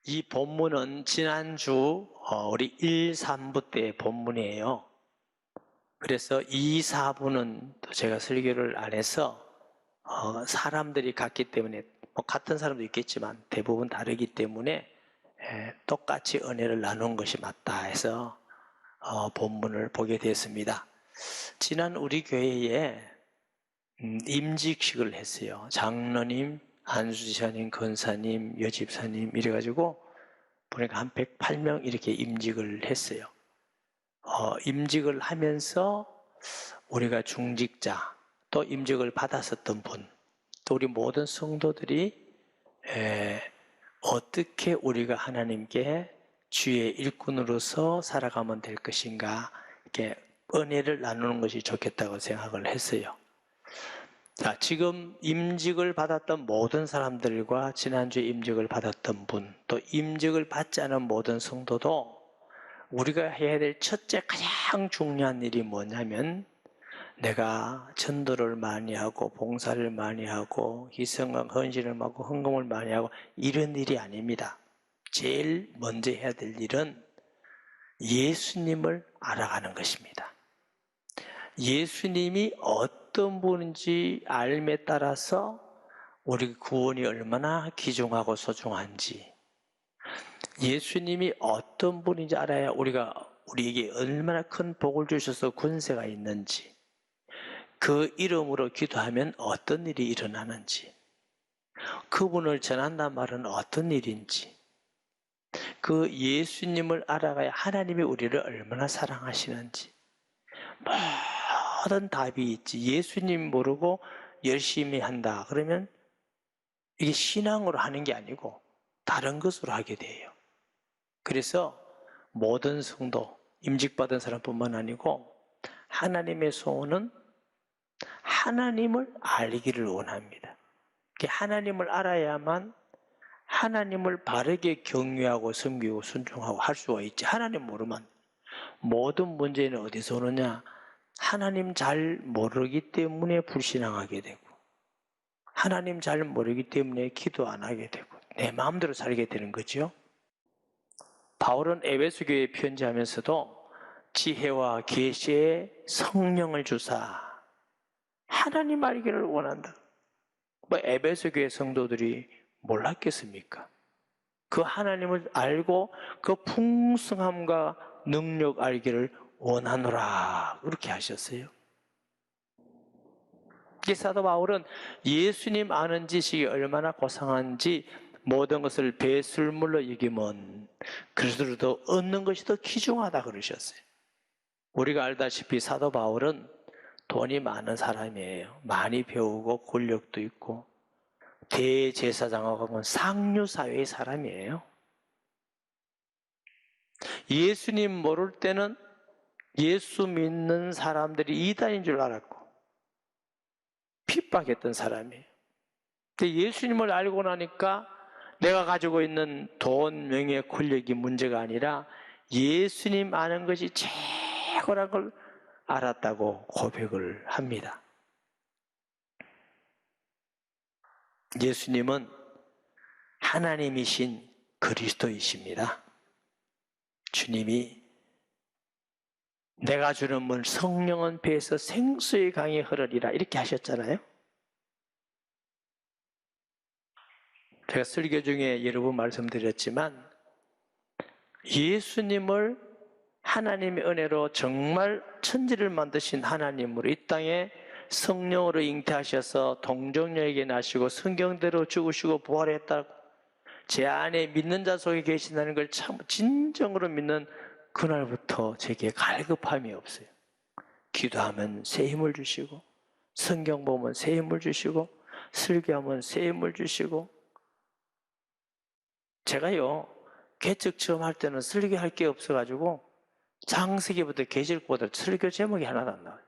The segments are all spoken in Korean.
이 본문은 지난주 우리 1, 3부 때 본문이에요. 그래서 2, 4부는 또 제가 설교를 안 해서 사람들이 같기 때문에 같은 사람도 있겠지만 대부분 다르기 때문에 똑같이 은혜를 나눈 것이 맞다 해서 본문을 보게 됐습니다. 지난 우리 교회에 임직식을 했어요. 장로님, 안수지사님, 권사님, 여집사님 이래가지고 보니까 한 108명 이렇게 임직을 했어요. 임직을 하면서 우리가 중직자, 또 임직을 받았었던 분, 또 우리 모든 성도들이 어떻게 우리가 하나님께 주의 일꾼으로서 살아가면 될 것인가, 이렇게 은혜를 나누는 것이 좋겠다고 생각을 했어요. 자, 지금 임직을 받았던 모든 사람들과 지난주에 임직을 받았던 분, 또 임직을 받지 않은 모든 성도도 우리가 해야 될 첫째 가장 중요한 일이 뭐냐면, 내가 전도를 많이 하고 봉사를 많이 하고 희생과 헌신을 하고 헌금을 많이 하고 이런 일이 아닙니다. 제일 먼저 해야 될 일은 예수님을 알아가는 것입니다. 예수님이 어떤 분인지 알에 따라서 우리 구원이 얼마나 귀중하고 소중한지, 예수님이 어떤 분인지 알아야 우리에게 얼마나 큰 복을 주셔서 권세가 있는지, 그 이름으로 기도하면 어떤 일이 일어나는지, 그분을 전한단 말은 어떤 일인지, 그 예수님을 알아가야 하나님이 우리를 얼마나 사랑하시는지 모든 답이 있지. 예수님 모르고 열심히 한다 그러면 이게 신앙으로 하는 게 아니고 다른 것으로 하게 돼요. 그래서 모든 성도, 임직받은 사람뿐만 아니고 하나님의 소원은 하나님을 알기를 원합니다. 하나님을 알아야만 하나님을 바르게 경외하고 섬기고 순종하고 할 수가 있지. 하나님 모르면 모든 문제는 어디서 오느냐? 하나님 잘 모르기 때문에 불신앙하게 되고, 하나님 잘 모르기 때문에 기도 안 하게 되고, 내 마음대로 살게 되는 거죠. 바울은 에베소 교회에 편지하면서도 지혜와 계시의 성령을 주사 하나님 알기를 원한다. 에베소 교회 성도들이 몰랐겠습니까? 그 하나님을 알고 그 풍성함과 능력 알기를 원하노라, 그렇게 하셨어요. 사도 바울은 예수님 아는 지식이 얼마나 고상한지 모든 것을 배설물로 여기면 그리스도로 얻는 것이 더 귀중하다 그러셨어요. 우리가 알다시피 사도 바울은 돈이 많은 사람이에요. 많이 배우고 권력도 있고 대제사장하고 보면 상류사회의 사람이에요. 예수님 모를 때는 예수 믿는 사람들이 이단인 줄 알았고 핍박했던 사람이에요. 근데 예수님을 알고 나니까 내가 가지고 있는 돈, 명예, 권력이 문제가 아니라 예수님 아는 것이 최고라는 걸 알았다고 고백을 합니다. 예수님은 하나님이신 그리스도이십니다. 주님이 내가 주는 물 성령은 배에서 생수의 강이 흐르리라 이렇게 하셨잖아요. 제가 설교 중에 여러 번 말씀드렸지만 예수님을 하나님의 은혜로 정말 천지를 만드신 하나님으로 이 땅에 성령으로 잉태하셔서 동정녀에게 나시고 성경대로 죽으시고 부활했다고 제 안에 믿는 자 속에 계신다는 걸 참 진정으로 믿는 그날부터 제게 갈급함이 없어요. 기도하면 새 힘을 주시고 성경 보면 새 힘을 주시고 설교하면 새 힘을 주시고, 제가요 개척 처음 할 때는 설교할 게 없어가지고 창세기부터 계시록보다 설교 제목이 하나도 안 나와요.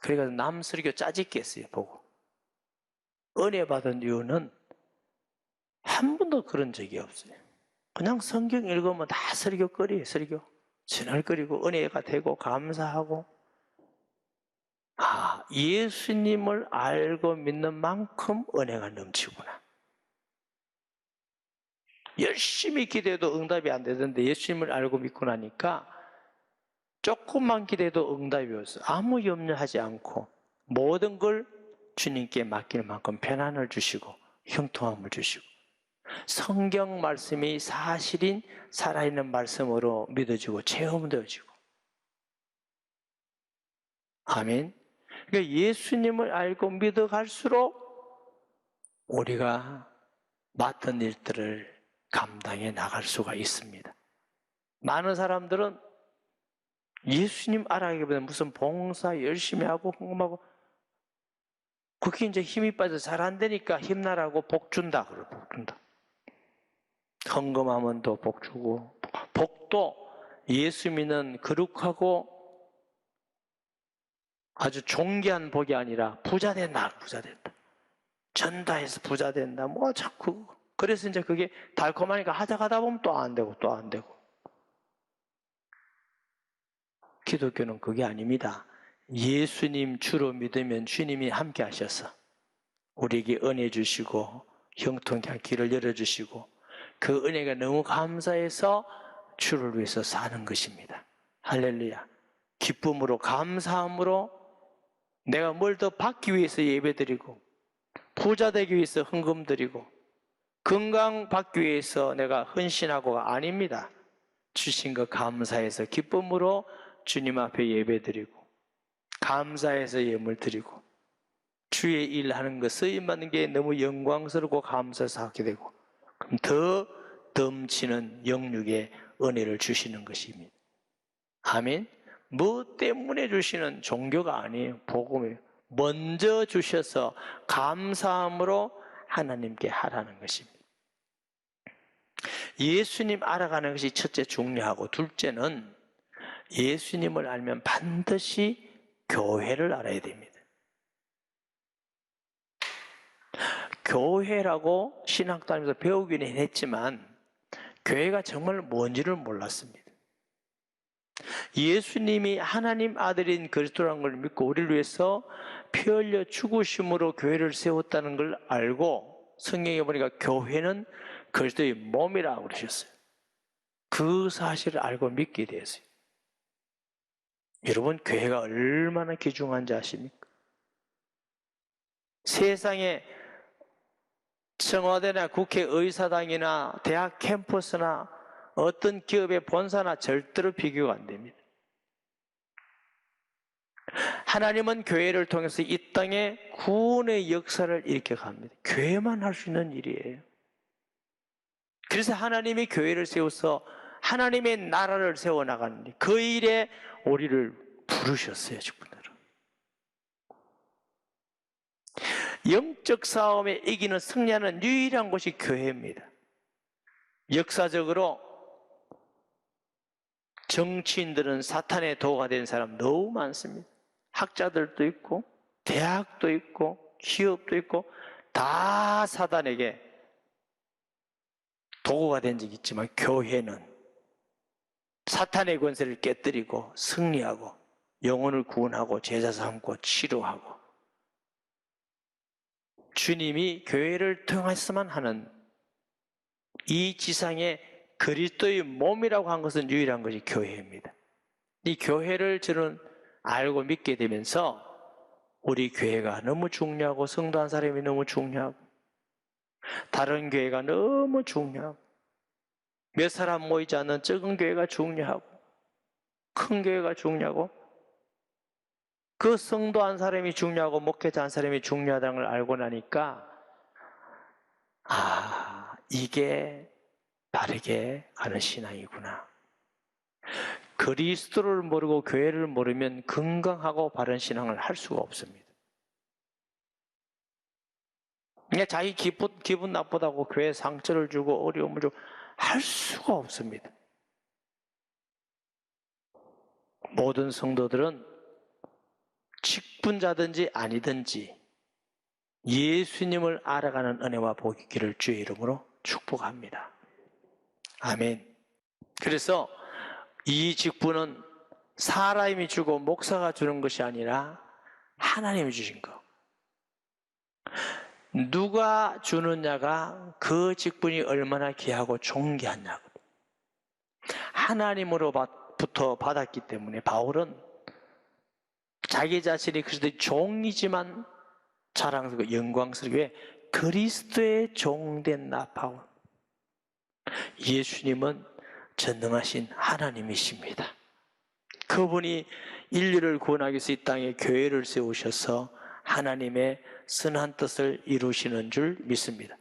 그래가지고 남 설교 짜집기 했어요. 보고 은혜 받은 이유는 한 번도 그런 적이 없어요. 그냥 성경 읽으면 다 설교거리예요. 설교 진할거리고 은혜가 되고 감사하고, 예수님을 알고 믿는 만큼 은혜가 넘치구나. 열심히 기도해도 응답이 안 되던데 예수님을 알고 믿고 나니까 조금만 기도해도 응답이 왔어요. 아무 염려하지 않고 모든 걸 주님께 맡길 만큼 편안을 주시고 형통함을 주시고 성경 말씀이 사실인 살아있는 말씀으로 믿어지고 체험되어지고. 아멘. 그러니까 예수님을 알고 믿어갈수록 우리가 맡은 일들을 감당해 나갈 수가 있습니다. 많은 사람들은 예수님 알아가기보다 무슨 봉사 열심히 하고 헌금하고 그게 이제 힘이 빠져서 잘 안 되니까 힘나라고 복 준다 그래. 복 준다. 헌금하면 또 복 주고, 복도 예수 믿는 거룩하고 아주 존귀한 복이 아니라 부자 된다, 부자 된다. 전다해서 부자 된다. 뭐 자꾸 그래서 이제 그게 달콤하니까 하다 보면 또 안 되고 또 안 되고. 기독교는 그게 아닙니다. 예수님 주로 믿으면 주님이 함께 하셔서 우리에게 은혜 주시고 형통케 길을 열어주시고 그 은혜가 너무 감사해서 주를 위해서 사는 것입니다. 할렐루야. 기쁨으로 감사함으로 내가 뭘 더 받기 위해서 예배드리고 부자 되기 위해서 헌금 드리고 건강 받기 위해서 내가 헌신하고가 아닙니다. 주신 것 감사해서 기쁨으로 주님 앞에 예배드리고 감사해서 예물 드리고 주의 일하는 것 쓰임받는 게 너무 영광스럽고 감사해서 하게 되고 그럼 더 넘치는 영육의 은혜를 주시는 것입니다. 아멘. 뭐 때문에 주시는 종교가 아니에요. 복음이에요. 먼저 주셔서 감사함으로 하나님께 하라는 것입니다. 예수님 알아가는 것이 첫째 중요하고 둘째는 예수님을 알면 반드시 교회를 알아야 됩니다. 교회라고 신학 다니면서 배우기는 했지만 교회가 정말 뭔지를 몰랐습니다. 예수님이 하나님 아들인 그리스도라는 걸 믿고 우리를 위해서 피 흘려 죽으심으로 교회를 세웠다는 걸 알고 성경에 보니까 교회는 그리스도의 몸이라고 그러셨어요. 그 사실을 알고 믿게 되었어요. 여러분, 교회가 얼마나 귀중한지 아십니까? 세상에 청와대나 국회의사당이나 대학 캠퍼스나 어떤 기업의 본사나 절대로 비교가 안 됩니다. 하나님은 교회를 통해서 이 땅에 구원의 역사를 일으켜 갑니다. 교회만 할 수 있는 일이에요. 그래서 하나님이 교회를 세워서 하나님의 나라를 세워나가는데 그 일에 우리를 부르셨어요, 직분들은. 영적 싸움에 이기는 승리하는 유일한 곳이 교회입니다. 역사적으로 정치인들은 사탄의 도가 된 사람 너무 많습니다. 학자들도 있고 대학도 있고 기업도 있고 다 사단에게 도구가 된 적이 있지만 교회는 사탄의 권세를 깨뜨리고 승리하고 영혼을 구원하고 제자 삼고 치료하고 주님이 교회를 통해서만 하는 이 지상의 그리스도의 몸이라고 한 것은 유일한 것이 교회입니다. 이 교회를 저는 알고 믿게 되면서 우리 교회가 너무 중요하고 성도 한 사람이 너무 중요하고 다른 교회가 너무 중요하고 몇 사람 모이지 않는 적은 교회가 중요하고 큰 교회가 중요하고 그 성도 한 사람이 중요하고 목회자 한 사람이 중요하다는 걸 알고 나니까 이게 바르게 가는 신앙이구나. 그리스도를 모르고 교회를 모르면 건강하고 바른 신앙을 할 수가 없습니다. 그냥 자기 기분 나쁘다고 교회에 상처를 주고 어려움을 주고 할 수가 없습니다. 모든 성도들은 직분자든지 아니든지 예수님을 알아가는 은혜와 복이 있기를 주의 이름으로 축복합니다. 아멘. 그래서 이 직분은 사람이 주고 목사가 주는 것이 아니라 하나님이 주신 것. 누가 주느냐가 그 직분이 얼마나 귀하고 존귀하냐고. 하나님으로부터 받았기 때문에 바울은 자기 자신이 그리스도의 종이지만 자랑스럽고 영광스럽게 그리스도의 종된 나 바울. 예수님은 전능하신 하나님이십니다. 그분이 인류를 구원하기 위해서 이 땅에 교회를 세우셔서 하나님의 선한 뜻을 이루시는 줄 믿습니다.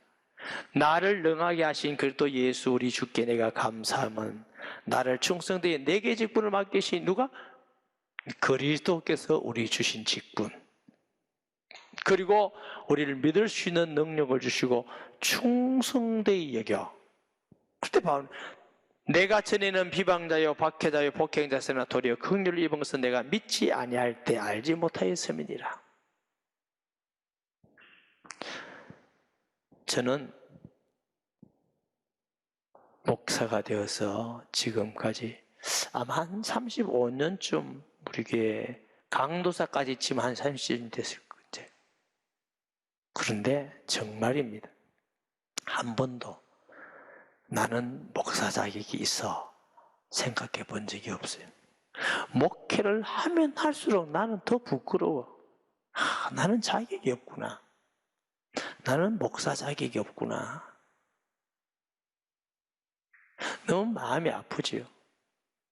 나를 능하게 하신 그리스도 예수 우리 주께 내가 감사함은 나를 충성되게 내게 직분을 맡기신 누가? 그리스도께서 우리 주신 직분. 그리고 우리를 믿을 수 있는 능력을 주시고 충성되게 여겨. 그때 바울은 내가 전에는 비방자요 박해자요 폭행자였으나 도리어 긍휼을 입은 것은 내가 믿지 아니할 때 알지 못하였음이니라. 저는 목사가 되어서 지금까지 아마 한 35년쯤 우리 교회 강도사까지 치면 한 30년 됐을 거예요. 그런데 정말입니다. 한 번도 나는 목사 자격이 있어 생각해 본 적이 없어요. 목회를 하면 할수록 나는 더 부끄러워. 나는 자격이 없구나. 나는 목사 자격이 없구나. 너무 마음이 아프지요.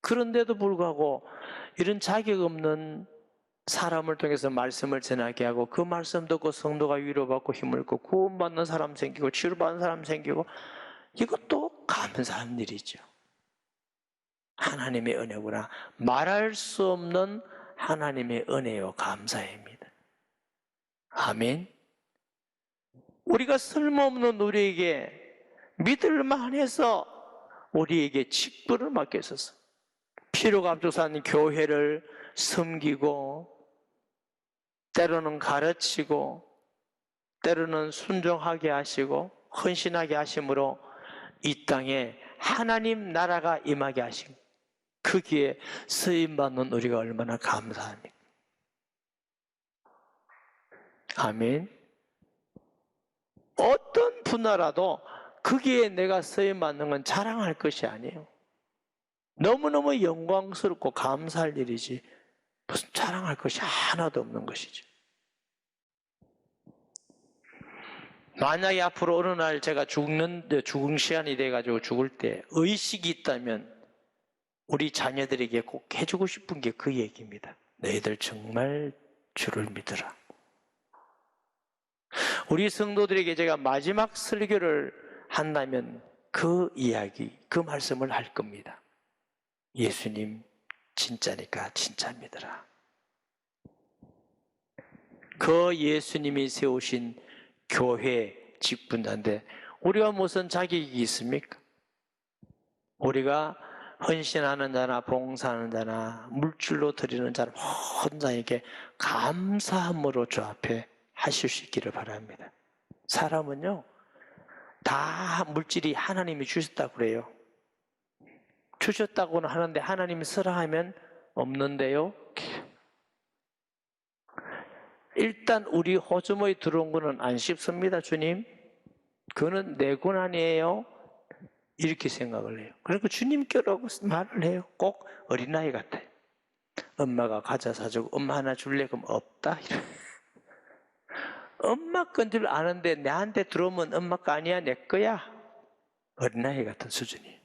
그런데도 불구하고 이런 자격 없는 사람을 통해서 말씀을 전하게 하고 그 말씀 듣고 성도가 위로받고 힘을 얻고 구원받는 사람 생기고 치료받는 사람 생기고 이것도 감사한 일이죠. 하나님의 은혜구나. 말할 수 없는 하나님의 은혜요 감사입니다. 아멘. 우리가 쓸모없는 우리에게 믿을만 해서 우리에게 직분을 맡겼었어. 필요가 앞서서 교회를 섬기고 때로는 가르치고 때로는 순종하게 하시고 헌신하게 하심으로 이 땅에 하나님 나라가 임하게 하시고 거기에 쓰임받는 우리가 얼마나 감사합니까? 아멘. 어떤 분야라도 거기에 내가 쓰임받는 건 자랑할 것이 아니에요. 너무너무 영광스럽고 감사할 일이지 무슨 자랑할 것이 하나도 없는 것이죠. 만약에 앞으로 어느 날 제가 죽은 시간이 돼가지고 죽을 때 의식이 있다면 우리 자녀들에게 꼭 해주고 싶은 게 그 얘기입니다. 너희들 정말 주를 믿으라. 우리 성도들에게 제가 마지막 설교를 한다면 그 이야기, 그 말씀을 할 겁니다. 예수님 진짜니까 진짜 믿으라. 그 예수님이 세우신 교회 직분자인데 우리가 무슨 자격이 있습니까? 우리가 헌신하는 자나 봉사하는 자나 물질로 드리는 자나 모든 자에게 감사함으로 주 앞에 하실 수 있기를 바랍니다. 사람은요 다 물질이 하나님이 주셨다고 그래요. 주셨다고는 하는데 하나님이 쓰라 하면 없는데요. 일단 우리 호주머니 들어온 거는 안 씹습니다. 주님 그거는 내 돈 아니에요. 이렇게 생각을 해요. 그러니까 주님께라고 말을 해요. 꼭 어린아이 같아요. 엄마가 과자 사주고 엄마 하나 줄래? 그럼 없다. 엄마 건 줄 아는데 나한테 들어오면 엄마 거 아니야 내 거야. 어린아이 같은 수준이에요.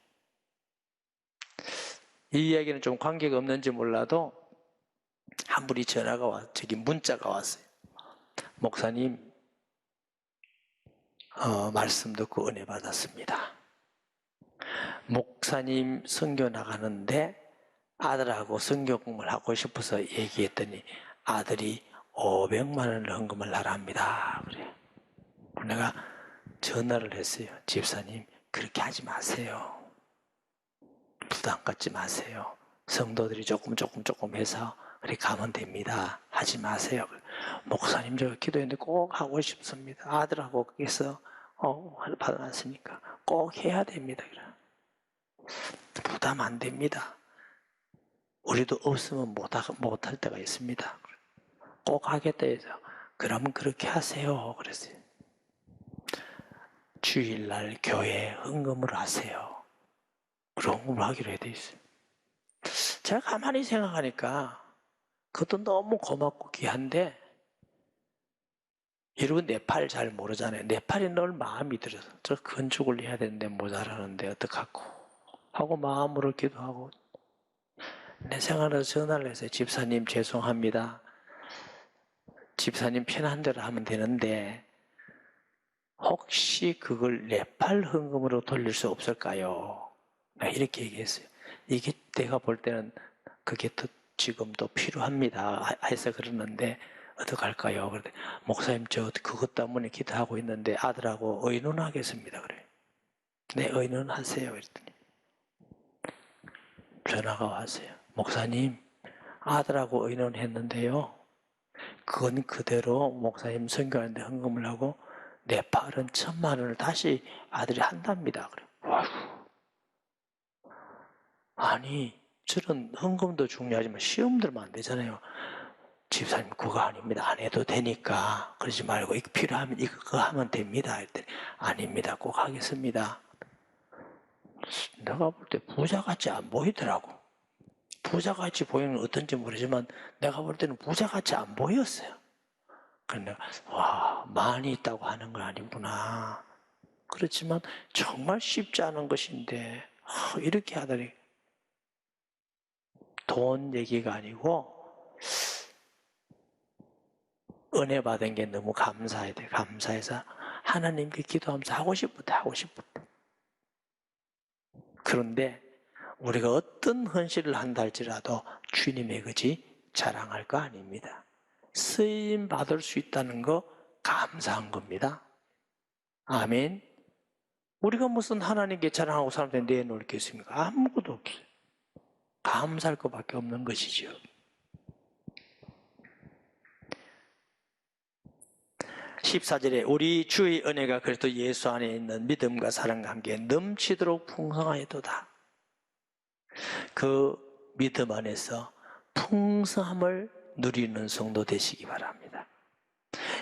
이 이야기는 좀 관계가 없는지 몰라도 한 분이 전화가 저기 문자가 왔어요. 목사님 말씀 듣고 은혜 받았습니다. 목사님 선교 나가는데 아들하고 선교 공부를 하고 싶어서 얘기했더니 아들이 500만 원을 헌금을 하라 합니다. 그래요. 내가 전화를 했어요. 집사님 그렇게 하지 마세요. 부담 갖지 마세요. 성도들이 조금 해서 그렇게 가면 됩니다. 하지 마세요. 목사님 제가 기도했는데 꼭 하고 싶습니다. 아들하고 거기서 받아놨으니까 꼭 해야 됩니다. 부담 안 됩니다. 우리도 없으면 못할 때가 있습니다. 꼭 하겠다 해서 그러면 그렇게 하세요. 그랬어요. 주일날 교회에 헌금을 하세요. 헌금을 하기로 돼 있어요. 제가 가만히 생각하니까 그것도 너무 고맙고 귀한데, 여러분 네팔 잘 모르잖아요. 네팔이 늘 마음이 들어서 저 건축을 해야 되는데 모자라는데 어떡하고 하고 마음으로 기도하고, 내 생각에서 전화를 했어요. 집사님 죄송합니다. 집사님 편한 대로 하면 되는데 혹시 그걸 네팔 헌금으로 돌릴 수 없을까요? 이렇게 얘기했어요. 이게 내가 볼 때는 그게 더 지금도 필요합니다 해서 그러는데 어떡할까요? 그런데 목사님 저 그것 때문에 기도하고 있는데 아들하고 의논하겠습니다. 그래요. 네, 의논하세요. 그랬더니 전화가 왔어요. 목사님, 아들하고 의논했는데요, 그건 그대로 목사님 선교하는데 헌금을 하고 네팔은 1,000만 원을 다시 아들이 한답니다. 그래요. 아니, 저런 헌금도 중요하지만 시험 들면 안 되잖아요. 집사님 그거 아닙니다. 안 해도 되니까 그러지 말고 이거 필요하면 이거 하면 됩니다. 했더니 아닙니다. 꼭 하겠습니다. 내가 볼 때 부자같이 안 보이더라고. 부자같이 보이는 어떤지 모르지만 내가 볼 때는 부자같이 안 보였어요. 그래서 내가 와, 많이 있다고 하는 건 아니구나. 그렇지만 정말 쉽지 않은 것인데 이렇게 하다니. 돈 얘기가 아니고 은혜 받은 게 너무 감사해야 돼. 감사해서 하나님께 기도하면서 하고 싶을 때 하고 싶을 때. 그런데 우리가 어떤 헌신을 한다 할지라도 주님의 거지 자랑할 거 아닙니다. 쓰임 받을 수 있다는 거 감사한 겁니다. 아멘. 우리가 무슨 하나님께 자랑하고 사람들한테 내놓을 게 있습니까? 아무것도 없어요. 감사할 것밖에 없는 것이죠. 14절에 우리 주의 은혜가 그리스도 예수 안에 있는 믿음과 사랑과 함께 넘치도록 풍성하여도다. 그 믿음 안에서 풍성함을 누리는 성도 되시기 바랍니다.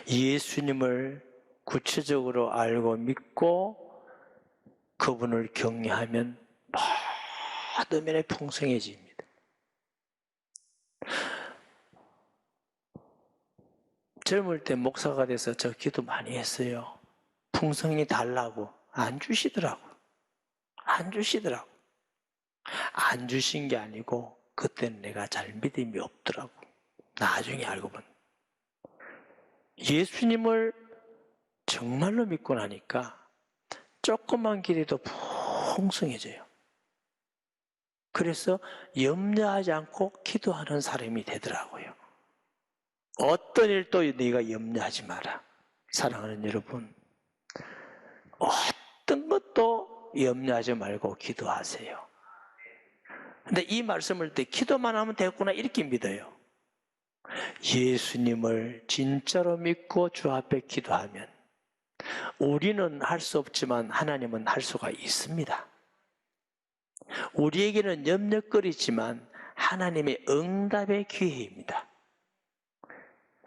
예수님을 구체적으로 알고 믿고 그분을 경외하면 모든 면에 풍성해집니다. 젊을 때 목사가 돼서 저 기도 많이 했어요. 풍성이 달라고 안 주시더라고요. 안 주시더라고요. 안 주신 게 아니고 그때는 내가 잘 믿음이 없더라고. 나중에 알고 보니 예수님을 정말로 믿고 나니까 조그만 길에도 풍성해져요. 그래서 염려하지 않고 기도하는 사람이 되더라고요. 어떤 일도 네가 염려하지 마라. 사랑하는 여러분, 어떤 것도 염려하지 말고 기도하세요. 근데 이 말씀을 때 기도만 하면 되겠구나 이렇게 믿어요. 예수님을 진짜로 믿고 주 앞에 기도하면 우리는 할 수 없지만 하나님은 할 수가 있습니다. 우리에게는 염려거리지만 하나님의 응답의 기회입니다.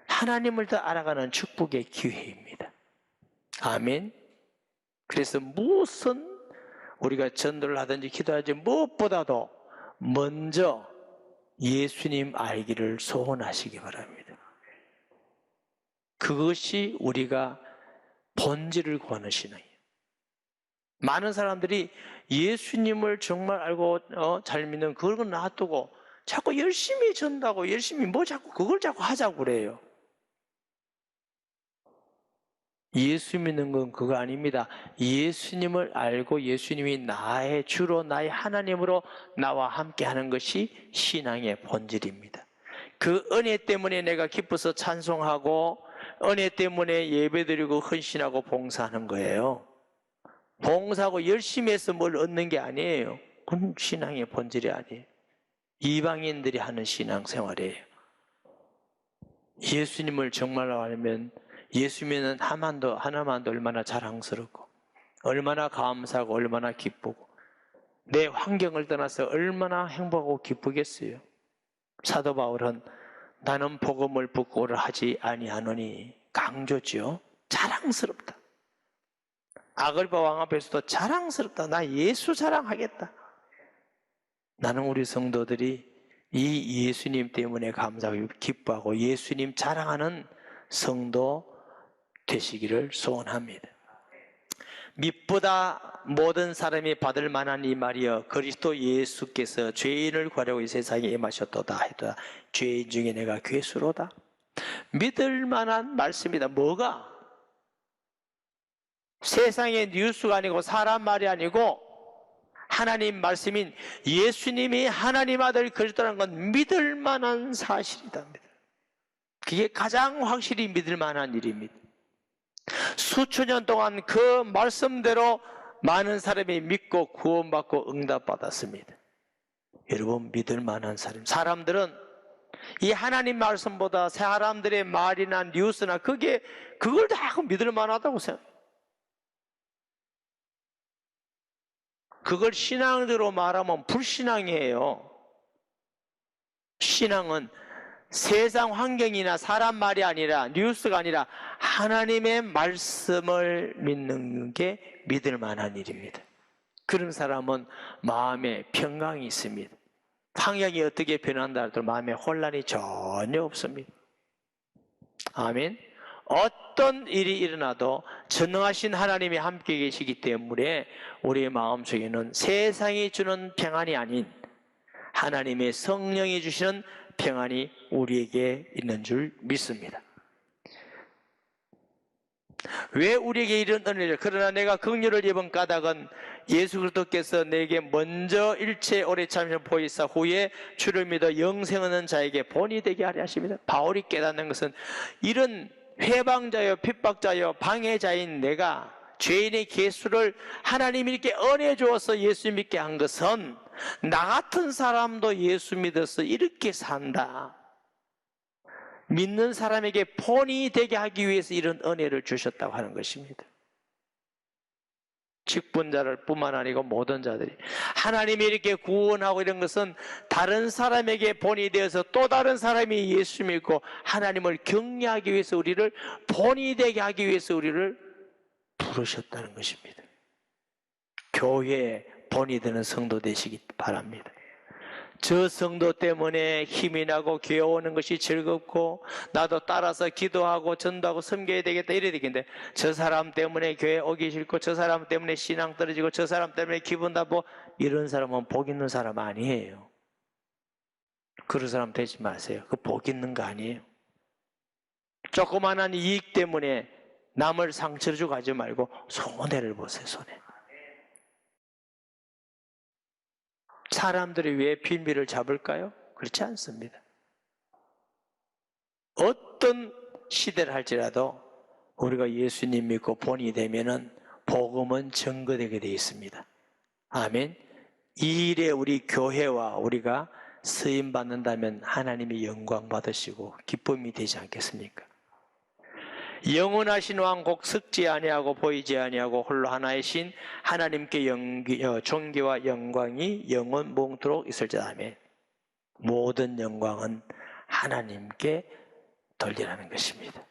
하나님을 더 알아가는 축복의 기회입니다. 아멘. 그래서 무슨 우리가 전도를 하든지 기도하든지 무엇보다도 먼저 예수님 알기를 소원하시기 바랍니다. 그것이 우리가 본질을 구하는 신앙이에요. 많은 사람들이 예수님을 정말 알고 잘 믿는 그걸 놔두고 자꾸 열심히 전다고 열심히 그걸 자꾸 하자고 그래요. 예수 믿는 건 그거 아닙니다. 예수님을 알고 예수님이 나의 주로 나의 하나님으로 나와 함께 하는 것이 신앙의 본질입니다. 그 은혜 때문에 내가 기뻐서 찬송하고 은혜 때문에 예배드리고 헌신하고 봉사하는 거예요. 봉사하고 열심히 해서 뭘 얻는 게 아니에요. 그건 신앙의 본질이 아니에요. 이방인들이 하는 신앙생활이에요. 예수님을 정말로 알면 예수님은 하나만도 얼마나 자랑스럽고 얼마나 감사하고 얼마나 기쁘고 내 환경을 떠나서 얼마나 행복하고 기쁘겠어요. 사도 바울은 나는 복음을 부끄러워하지 아니하노니 강조지요. 자랑스럽다. 아글바 왕 앞에서도 자랑스럽다. 나 예수 자랑하겠다. 나는 우리 성도들이 이 예수님 때문에 감사하고 기뻐하고 예수님 자랑하는 성도 되시기를 소원합니다. 밑보다 모든 사람이 받을 만한 이 말이여 그리스도 예수께서 죄인을 구하려고 이 세상에 임하셨도다 해도다. 죄인 중에 내가 괴수로다. 믿을 만한 말씀이다. 뭐가? 세상의 뉴스가 아니고 사람 말이 아니고 하나님 말씀인 예수님이 하나님 아들 그리스도라는 건 믿을 만한 사실이다. 그게 가장 확실히 믿을 만한 일입니다. 수천 년 동안 그 말씀대로 많은 사람이 믿고 구원받고 응답받았습니다. 여러분 믿을 만한 사람. 사람들은 이 하나님 말씀보다 사람들의 말이나 뉴스나 그걸 다 믿을 만하다고 생각해요. 그걸 신앙으로 말하면 불신앙이에요. 신앙은 세상 환경이나 사람 말이 아니라 뉴스가 아니라 하나님의 말씀을 믿는 게 믿을 만한 일입니다. 그런 사람은 마음에 평강이 있습니다. 환경이 어떻게 변한다 해도 마음에 혼란이 전혀 없습니다. 아멘. 어떤 일이 일어나도 전능하신 하나님이 함께 계시기 때문에 우리의 마음속에는 세상이 주는 평안이 아닌 하나님의 성령이 주시는 평안이 우리에게 있는 줄 믿습니다. 왜 우리에게 이런 은혜를? 그러나 내가 긍휼을 입은 까닭은 예수 그리스도께서 내게 먼저 일체 오래 참으셔 보이사 후에 주를 믿어 영생 얻는 자에게 본이 되게 하려 하십니다. 바울이 깨닫는 것은 이런 회방자요 핍박자요 방해자인 내가 죄인의 개수를 하나님이 이렇게 은혜 주어서 예수 믿게 한 것은 나 같은 사람도 예수 믿어서 이렇게 산다. 믿는 사람에게 본이 되게 하기 위해서 이런 은혜를 주셨다고 하는 것입니다. 직분자를 뿐만 아니고 모든 자들이 하나님이 이렇게 구원하고 이런 것은 다른 사람에게 본이 되어서 또 다른 사람이 예수 믿고 하나님을 경외하기 위해서 우리를 본이 되게 하기 위해서 우리를 부르셨다는 것입니다. 교회에 본이 되는 성도 되시기 바랍니다. 저 성도 때문에 힘이 나고 교회 오는 것이 즐겁고 나도 따라서 기도하고 전도하고 섬겨야 되겠다 이래야 되겠는데 저 사람 때문에 교회 오기 싫고 저 사람 때문에 신앙 떨어지고 저 사람 때문에 기분 나쁘고 이런 사람은 복 있는 사람 아니에요. 그런 사람 되지 마세요. 그 복 있는 거 아니에요. 조그마한 이익 때문에 남을 상처를 주고 하지 말고 손해를 보세요. 손해. 사람들이 왜 빌미를 잡을까요? 그렇지 않습니다. 어떤 시대를 할지라도 우리가 예수님 믿고 본이 되면은 복음은 증거되게 되어 있습니다. 아멘. 이 일에 우리 교회와 우리가 쓰임 받는다면 하나님이 영광 받으시고 기쁨이 되지 않겠습니까? 영원하신 왕 곧 섞지 아니하고 보이지 아니하고 홀로 하나의 신 하나님께 존귀와 영광이 영원 몽토록 있을지어다. 아멘. 모든 영광은 하나님께 돌리라는 것입니다.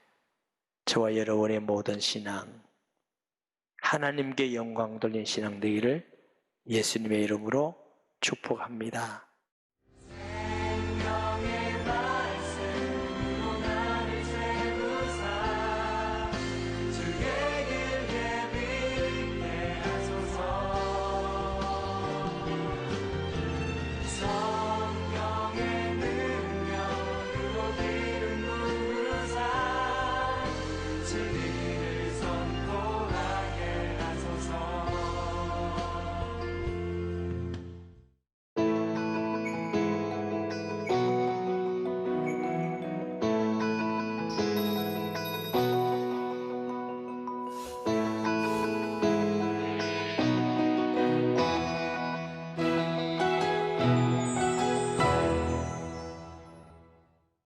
저와 여러분의 모든 신앙 하나님께 영광 돌린 신앙 되기를 예수님의 이름으로 축복합니다.